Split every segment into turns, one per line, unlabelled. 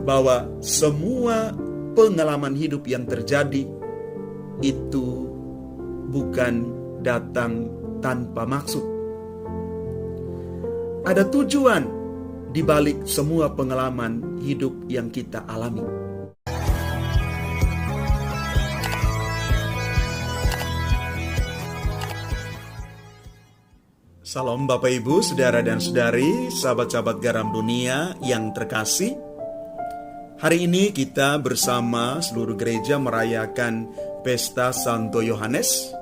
bahwa semua pengalaman hidup yang terjadi itu bukan datang tanpa maksud. Ada tujuan di balik semua pengalaman hidup yang kita alami. Salam Bapak Ibu, Saudara dan Saudari, sahabat-sahabat Garam Dunia yang terkasih. Hari ini kita bersama seluruh gereja merayakan Pesta Santo Yohanes,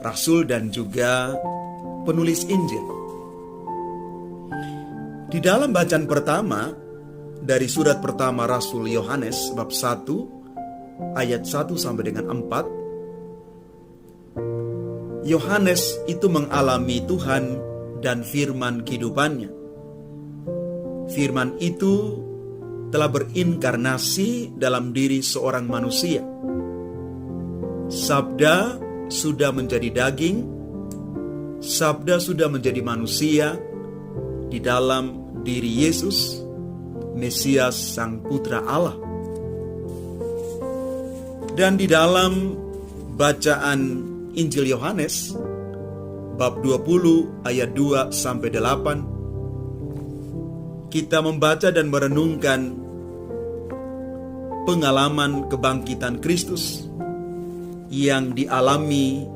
Rasul dan juga penulis Injil. Di dalam bacaan pertama dari surat pertama Rasul Yohanes bab 1 ayat 1 sampai dengan 4, Yohanes itu mengalami Tuhan dan firman kehidupannya. Firman itu telah berinkarnasi dalam diri seorang manusia. Sabda sudah menjadi daging, Sabda sudah menjadi manusia di dalam diri Yesus, Mesias Sang Putra Allah. Dan di dalam bacaan Injil Yohanes bab 20 ayat 2 sampai 8, kita membaca dan merenungkan pengalaman kebangkitan Kristus yang dialami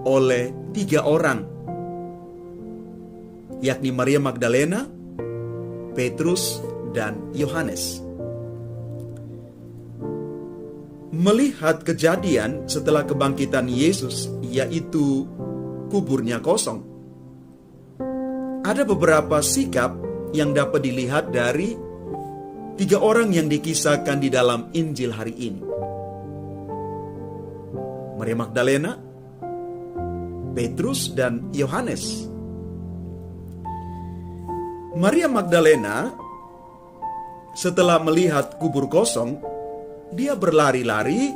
oleh 3 orang, yakni Maria Magdalena, Petrus, dan Yohanes. Melihat kejadian setelah kebangkitan Yesus, yaitu kuburnya kosong, ada beberapa sikap yang dapat dilihat dari 3 orang yang dikisahkan di dalam Injil hari ini. Maria Magdalena, Petrus, dan Yohanes. Maria Magdalena setelah melihat kubur kosong, dia berlari-lari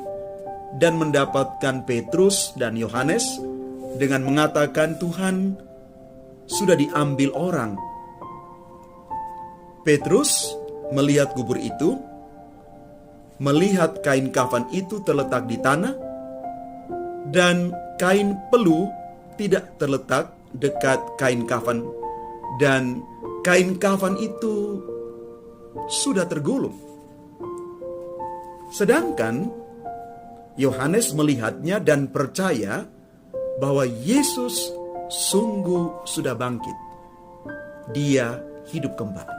dan mendapatkan Petrus dan Yohanes dengan mengatakan, "Tuhan, sudah diambil orang." Petrus melihat kubur itu, melihat kain kafan itu terletak di tanah, dan kain pelu tidak terletak dekat kain kafan, dan kain kafan itu sudah tergulung. Sedangkan Yohanes melihatnya dan percaya bahwa Yesus sungguh sudah bangkit. Dia hidup kembali.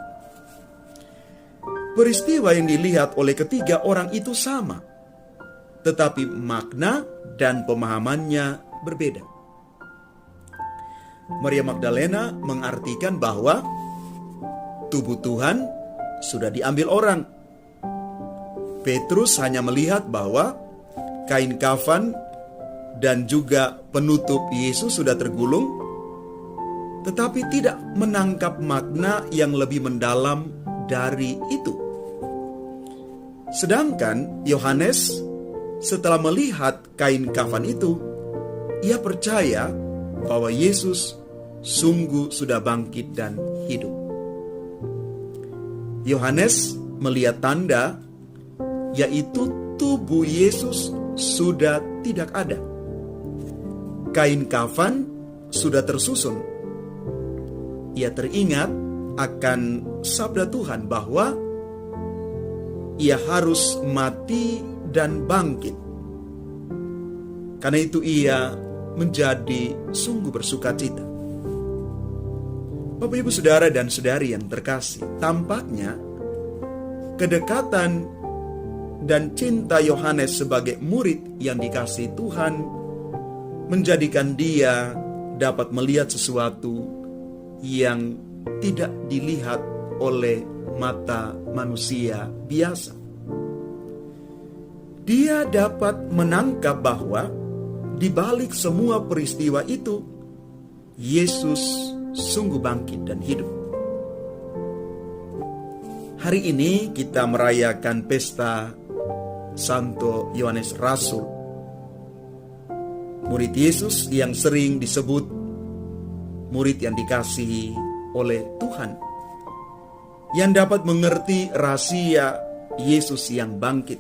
Peristiwa yang dilihat oleh ketiga orang itu sama, tetapi makna dan pemahamannya berbeda. Maria Magdalena mengartikan bahwa tubuh Tuhan sudah diambil orang. Petrus hanya melihat bahwa kain kafan dan juga penutup Yesus sudah tergulung, tetapi tidak menangkap makna yang lebih mendalam dari itu. Sedangkan Yohanes setelah melihat kain kafan itu, ia percaya bahwa Yesus sungguh sudah bangkit dan hidup. Yohanes melihat tanda, yaitu tubuh Yesus sudah tidak ada. Kain kafan sudah tersusun. Ia teringat akan sabda Tuhan bahwa ia harus mati dan bangkit. Karena itu ia menjadi sungguh bersukacita. Bapak, Ibu, Saudara dan Saudari yang terkasih, tampaknya kedekatan dan cinta Yohanes sebagai murid yang dikasihi Tuhan menjadikan dia dapat melihat sesuatu yang tidak dilihat oleh mata manusia biasa. Dia dapat menangkap bahwa di balik semua peristiwa itu, Yesus sungguh bangkit dan hidup. Hari ini kita merayakan pesta Santo Yohanes Rasul, murid Yesus yang sering disebut murid yang dikasihi oleh Tuhan. yang dapat mengerti rahasia Yesus yang bangkit.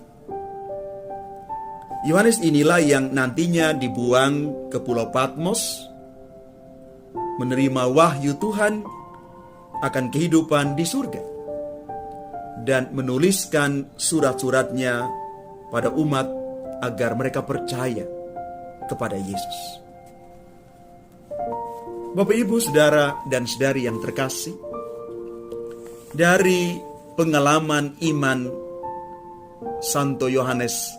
Yohanes inilah yang nantinya dibuang ke Pulau Patmos, menerima wahyu Tuhan akan kehidupan di surga, dan menuliskan surat-suratnya pada umat agar mereka percaya kepada Yesus. Bapak, Ibu, Saudara, dan Saudari yang terkasih, dari pengalaman iman Santo Yohanes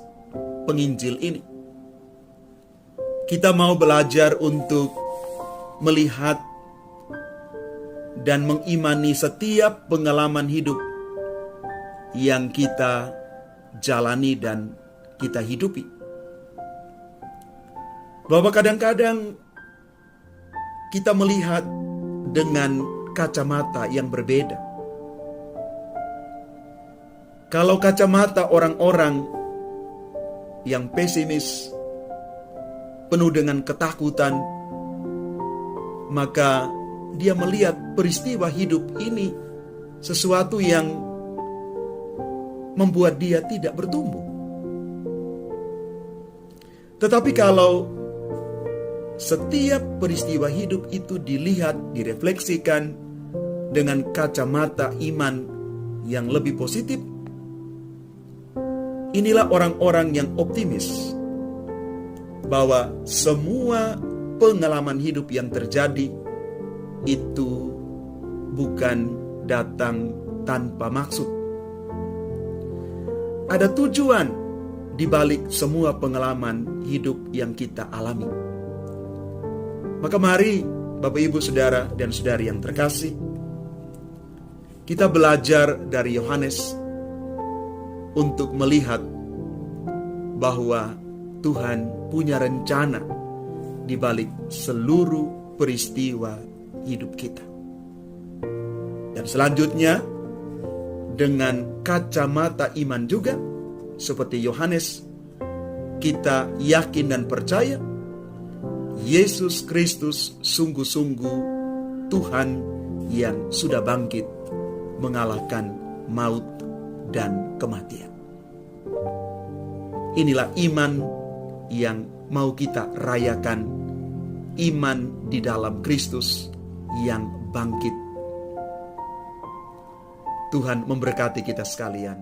Penginjil ini, kita mau belajar untuk melihat dan mengimani setiap pengalaman hidup yang kita jalani dan kita hidupi. Bahwa kadang-kadang kita melihat dengan kacamata yang berbeda. Kalau kacamata orang-orang yang pesimis, penuh dengan ketakutan, maka dia melihat peristiwa hidup ini sesuatu yang membuat dia tidak bertumbuh. Tetapi kalau setiap peristiwa hidup itu dilihat, direfleksikan dengan kacamata iman yang lebih positif, inilah orang-orang yang optimis bahwa semua pengalaman hidup yang terjadi itu bukan datang tanpa maksud. Ada tujuan di balik semua pengalaman hidup yang kita alami. Maka mari Bapak, Ibu, Saudara, dan Saudari yang terkasih, kita belajar dari Yohanes untuk melihat bahwa Tuhan punya rencana di balik seluruh peristiwa hidup kita. Dan selanjutnya, dengan kacamata iman juga, seperti Yohanes, kita yakin dan percaya Yesus Kristus sungguh-sungguh Tuhan yang sudah bangkit mengalahkan maut dan kematian. Inilah iman yang mau kita rayakan, iman di dalam Kristus yang bangkit. Tuhan memberkati kita sekalian.